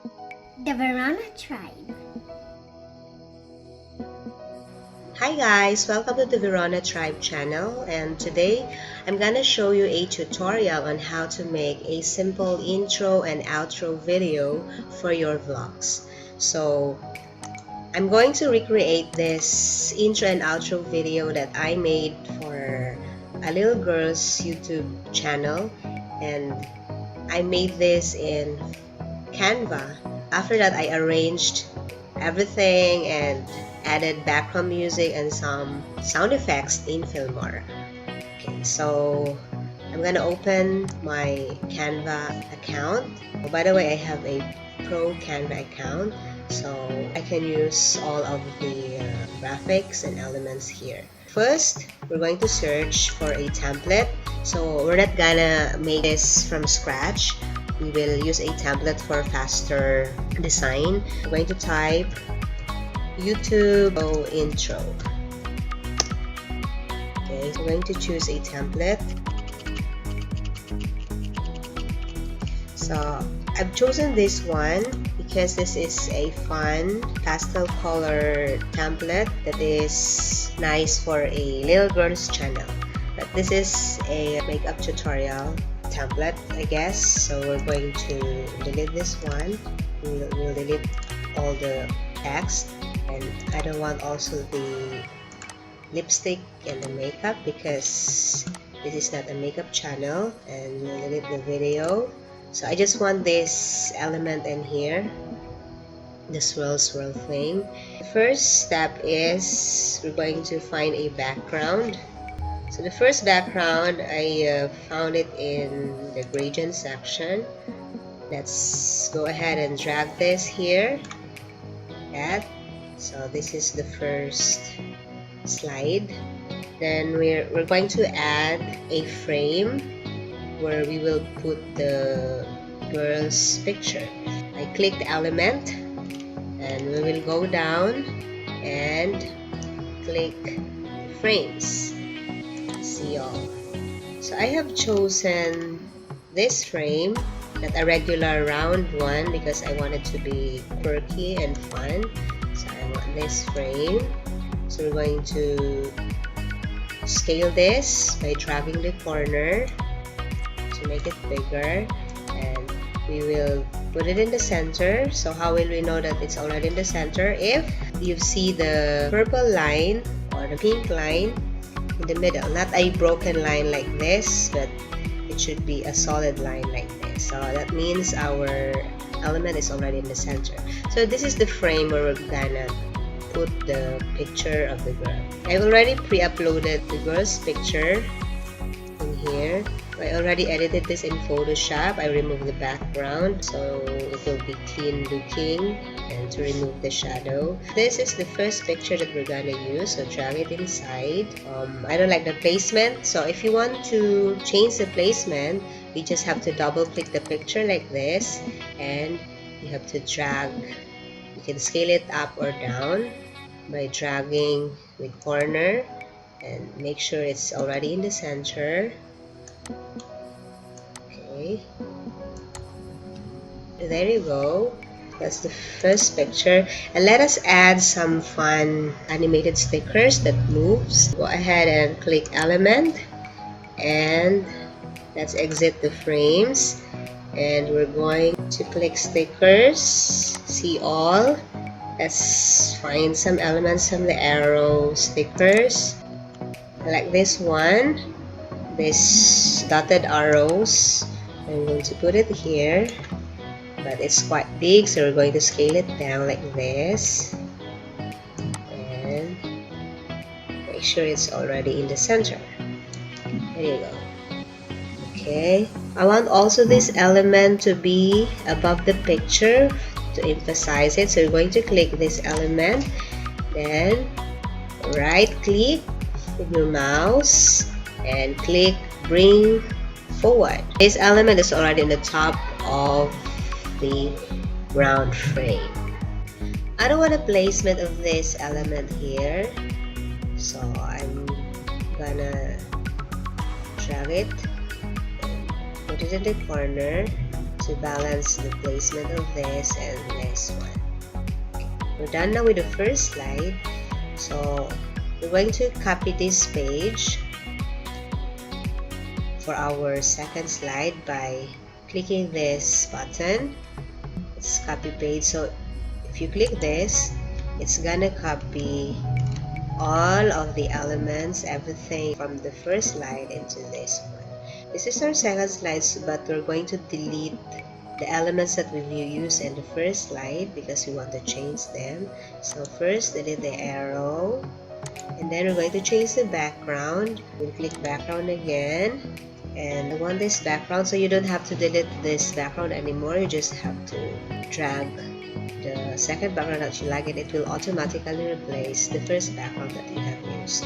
The Verona tribe. Hi guys, welcome to the Verona Tribe channel, and today I'm gonna show you a tutorial on how to make a simple intro and outro video for your vlogs. So I'm going to recreate this intro and outro video that I made for a little girl's YouTube channel, and I made this in Canva. After that, I arranged everything and added background music and some sound effects in Filmora. Okay, so I'm gonna open my Canva account. Oh, by the way, I have a pro Canva account, so I can use all of the graphics and elements here. First, we're going to search for a template. So we're not gonna make this from scratch. We will use a template for faster design. We're going to type YouTube intro. Okay, so we're going to choose a template. So I've chosen this one because this is a fun pastel color template that is nice for a little girl's channel. But this is a makeup tutorial template, I guess. So we're going to delete this one. We'll delete all the text, and I don't want also the lipstick and the makeup because this is not a makeup channel, and we'll delete the video. So I just want this element in here, the swirl thing. The first step is we're going to find a background. So the first background, I found it in the gradient section. Let's go ahead and drag this here. So this is the first slide. Then we're going to add a frame where we will put the girl's picture. I click the element and we will go down and click frames. See all. So I have chosen this frame, not a regular round one, because I want it to be quirky and fun. So I want this frame. So we're going to scale this by dragging the corner to make it bigger, and we will put it in the center. So how will we know that it's already in the center? If you see the purple line or the pink line in the middle, not a broken line like this, but it should be a solid line like this. So that means our element is already in the center. So this is the frame where we're gonna put the picture of the girl. I've already pre-uploaded the girl's picture in here. I already edited this in Photoshop. I removed the background so it will be clean looking, and to remove the shadow. This is the first picture that we're gonna use, so drag it inside. I don't like the placement, so if you want to change the placement, you just have to double click the picture like this, and you have to drag. You can scale it up or down by dragging the corner and make sure it's already in the center. Okay, there you go. That's the first picture, and let us add some fun animated stickers that moves. Go ahead and click element, and let's exit the frames, and we're going to click stickers, see all. Let's find some elements from the arrow stickers. I like this one, this dotted arrows. I'm going to put it here, but it's quite big, so we're going to scale it down like this and make sure it's already in the center. There you go. Okay, I want also this element to be above the picture to emphasize it, so we're going to click this element, then right click with your mouse and click bring forward. This element is already on the top of the ground frame. I don't want a placement of this element here, so I'm gonna drag it and put it in the corner to balance the placement of this and this one. Okay. We're done now with the first slide. So we're going to copy this page for our second slide by clicking this button. It's copy page. So if you click this, it's gonna copy all of the elements, everything from the first slide into this one. This is our second slide, but we're going to delete the elements that we've used in the first slide because we want to change them. So first, delete the arrow, and then we're going to change the background. We'll click background again, and I want this background, so you don't have to delete this background anymore. You just have to drag the second background that you like, and it will automatically replace the first background that you have used.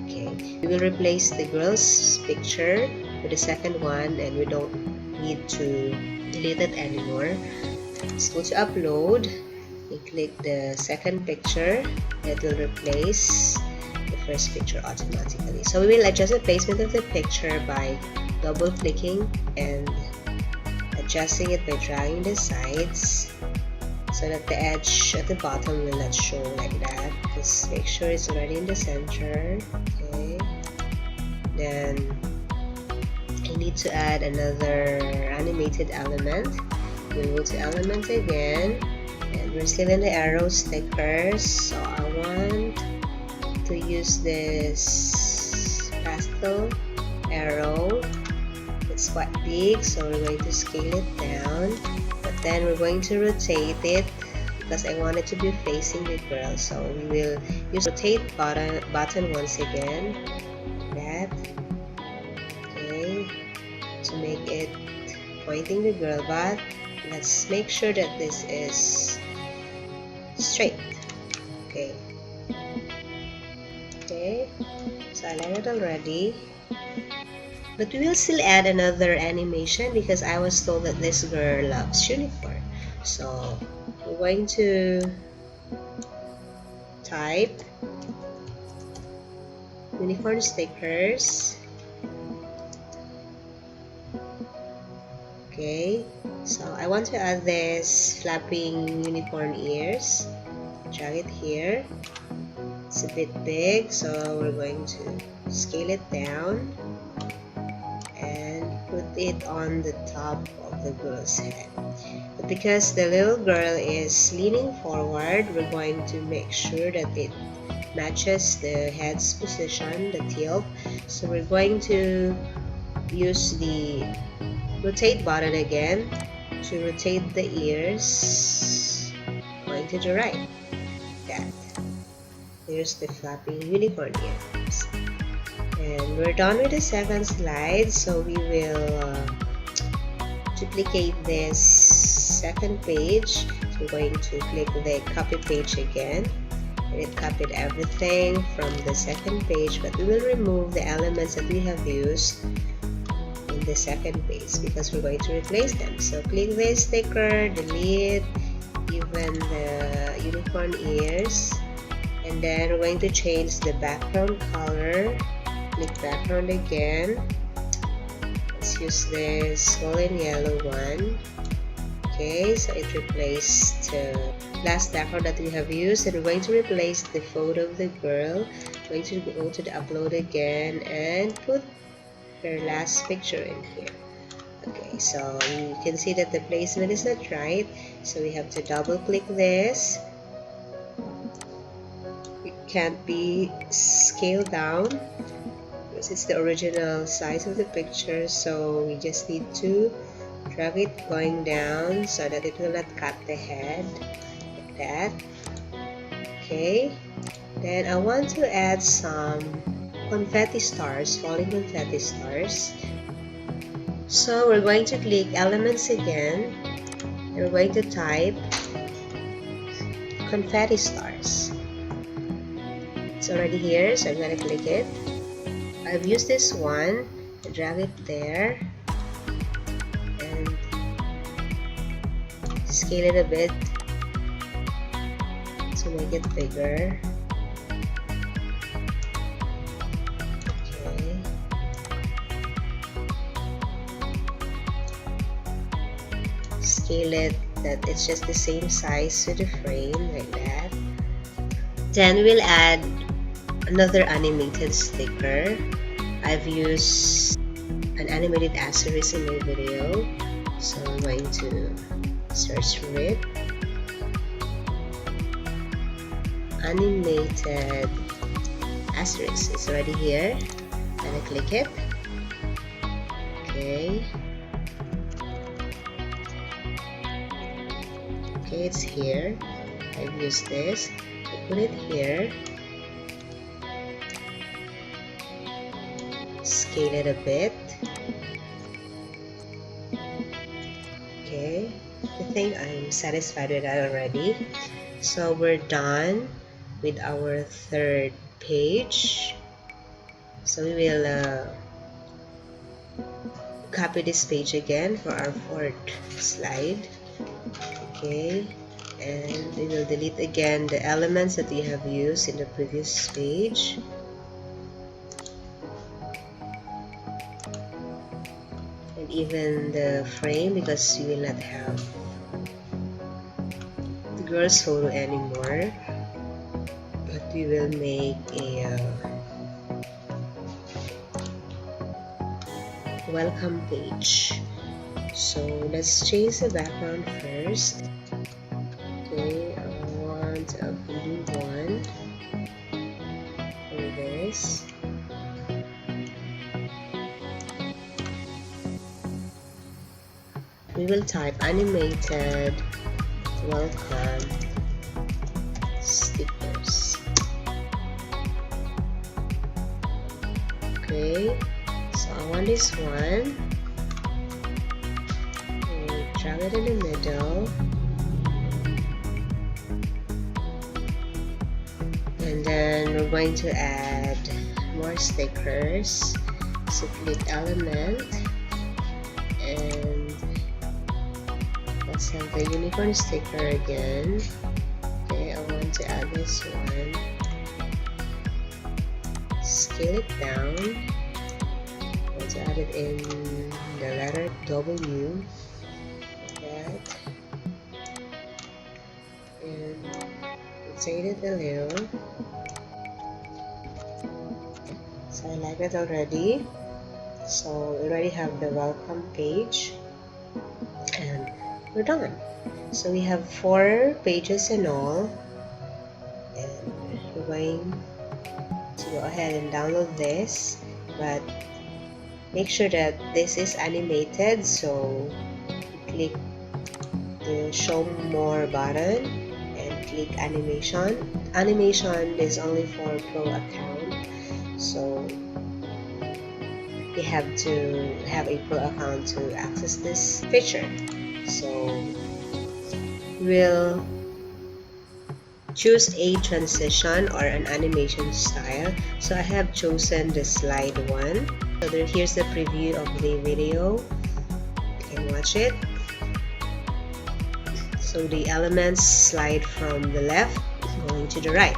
Okay, we will replace the girl's picture with the second one, and we don't need to delete it anymore. So to upload, you click the second picture. It will replace the first picture automatically. So we will adjust the placement of the picture by double clicking and adjusting it by dragging the sides so that the edge at the bottom will not show like that. Just make sure it's already in the center. Okay, then I need to add another animated element. We'll go to element again, and we're still in the arrow stickers. So I want to use this pastel arrow. It's quite big, so we're going to scale it down, but then we're going to rotate it because I want it to be facing the girl. So we will use rotate button once again, like that. Okay, to make it pointing the girl, but let's make sure that this is straight. Okay, so I like it already, but we will still add another animation because I was told that this girl loves unicorn. So we're going to type unicorn stickers. Okay, so I want to add this flapping unicorn ears. Drag it here. It's a bit big, so we're going to scale it down and put it on the top of the girl's head. But because the little girl is leaning forward, we're going to make sure that it matches the head's position, the tilt. So we're going to use the rotate button again to rotate the ears going to the right. That. There's the flapping unicorn ears. And we're done with the second slide, so we will duplicate this second page. So we're going to click the copy page again, and it copied everything from the second page, but we will remove the elements that we have used in the second page because we're going to replace them. So click this sticker, delete even the unicorn ears, and then we're going to change the background color. Click background again. Let's use this golden yellow one. Okay, so it replaced the last background that we have used, and we're going to replace the photo of the girl. We're going to go to the upload again and put her last picture in here. Okay, so you can see that the placement is not right, so we have to double click this. It can't be scaled down because it's the original size of the picture, so we just need to drag it going down so that it will not cut the head like that. Okay, then I want to add some confetti stars, falling confetti stars. So we're going to click elements again, and we're going to type confetti stars. It's already here, so I'm going to click it. I've used this one, drag it there, and scale it a bit to make it bigger. Okay. scale it that it's just the same size to the frame, like that. Then we'll add another animated sticker. I've used an animated asterisk in my video, so I'm going to search for it. Animated asterisk, it's already here. And I click it. Okay, it's here. I've used this. I put it here. Scale it a bit. Okay, I think I'm satisfied with that already. So we're done with our third page. So we will copy this page again for our fourth slide. Okay, and we will delete again the elements that we have used in the previous page. And even the frame, because we will not have the girl's photo anymore, but we will make a welcome page. So let's change the background first. Okay, I want a blue one for this. We will type animated welcome stickers. Okay, so I want this one. We'll drag it in the middle. And then we're going to add more stickers. So click element, and let's have the unicorn sticker again. Okay, I want to add this one. Scale it down. I want to add it in the letter W, like that. And rotate it a little. So I like it already. So we already have the welcome page, and we're done. So we have 4 pages in all, and we're going to go ahead and download this, but make sure that this is animated. So click the show more button and click animation. Animation is only for pro account, so you have to have a pro account to access this feature. So we'll choose a transition or an animation style. So I have chosen the slide one. So here's the preview of the video. You can watch it. So the elements slide from the left going to the right.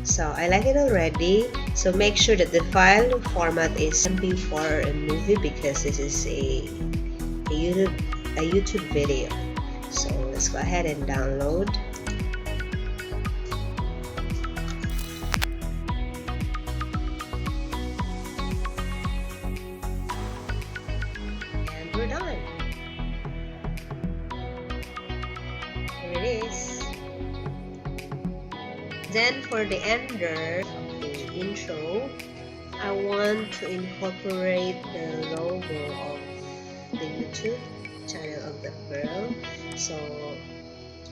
So I like it already. So make sure that the file format is MP4 or a movie, because this is a YouTube video. So let's go ahead and download. And we're done. Here it is. Then for the ender of the intro, I want to incorporate the logo of the YouTube channel of the girl. So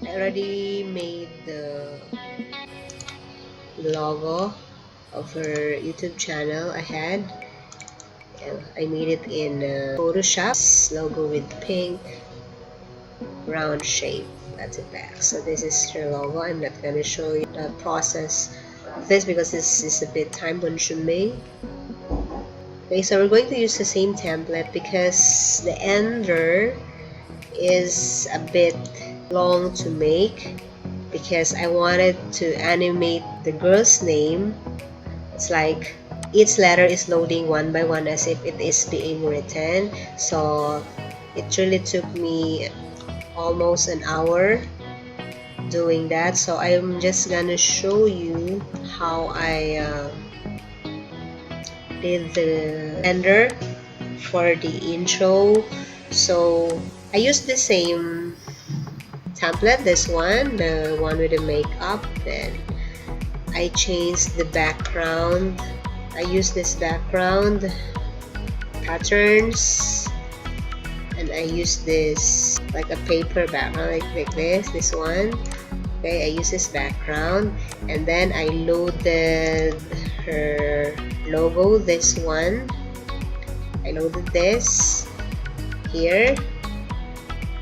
I already made the logo of her YouTube channel ahead. I made it in Photoshop. This logo with pink round shape at the back. So this is her logo. I'm not going to show you the process of this because this is a bit time consuming. Okay, so we're going to use the same template because the ender is a bit long to make, because I wanted to animate the girl's name. It's like each letter is loading one by one as if it is being written. So it really took me almost an hour doing that. So I'm just gonna show you how I did the render for the intro. So I used the same template, this one, the one with the makeup. Then I changed the background. I use this background patterns, and I use this like a paper background, like this one. Okay, I use this background, and then I loaded her logo, this one. I loaded this here,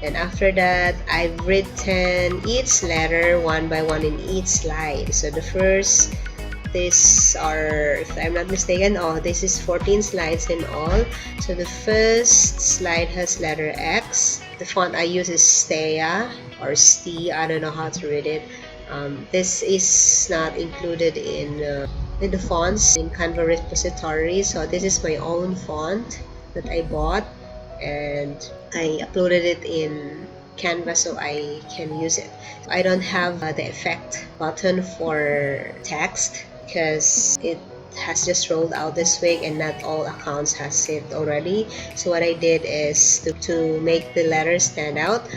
and after that I've written each letter one by one in each slide. So the first, these are, if I'm not mistaken, this is 14 slides in all. So the first slide has letter X. The font I use is Stea or Ste, I don't know how to read it. This is not included in the fonts in Canva repository, so this is my own font that I bought, and I uploaded it in Canva so I can use it. I don't have the effect button for text because it has just rolled out this week and not all accounts has it already. So what I did is to make the letters stand out,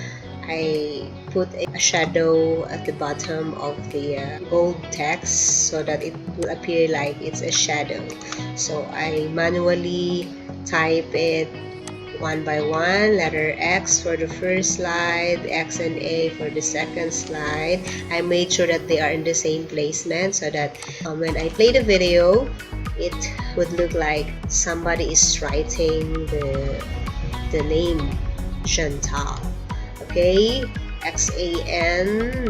I put a shadow at the bottom of the bold text so that it will appear like it's a shadow. So I manually type it one by one, letter X for the first slide, X and A for the second slide. I made sure that they are in the same placement so that when I play the video, it would look like somebody is writing the name Chantal. Okay, XAN.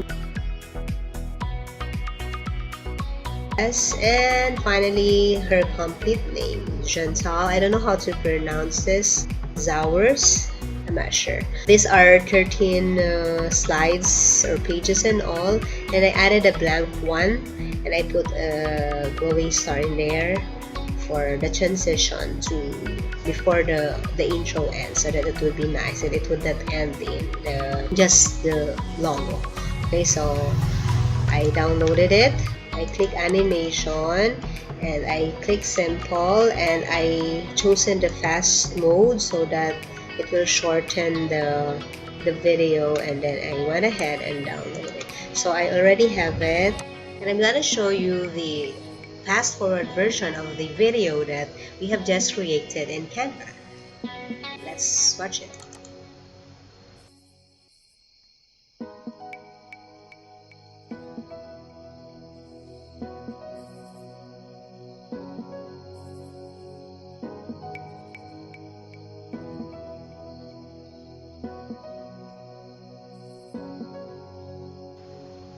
And finally, her complete name, Chantal. I don't know how to pronounce this. Zowers, I'm not sure. These are 13 slides or pages in all, and I added a blank one, and I put a glowing star in there for the transition to before the intro ends, so that it would be nice and it would not end in just the logo. Okay, so I downloaded it. I click animation and I click simple, and I chosen the fast mode so that it will shorten the video, and then I went ahead and downloaded it. So I already have it, and I'm gonna show you the fast forward version of the video that we have just created in Canva. Let's watch it.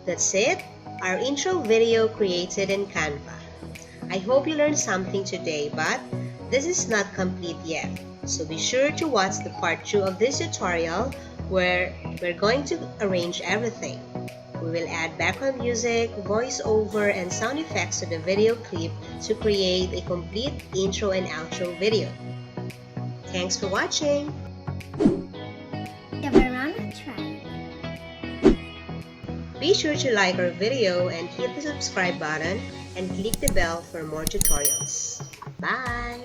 That's it, our intro video created in Canva. I hope you learned something today, but this is not complete yet. So be sure to watch the part 2 of this tutorial where we're going to arrange everything. We will add background music, voiceover, and sound effects to the video clip to create a complete intro and outro video. Thanks for watching! The Verona Tribe. Be sure to like our video and hit the subscribe button and click the bell for more tutorials. Bye!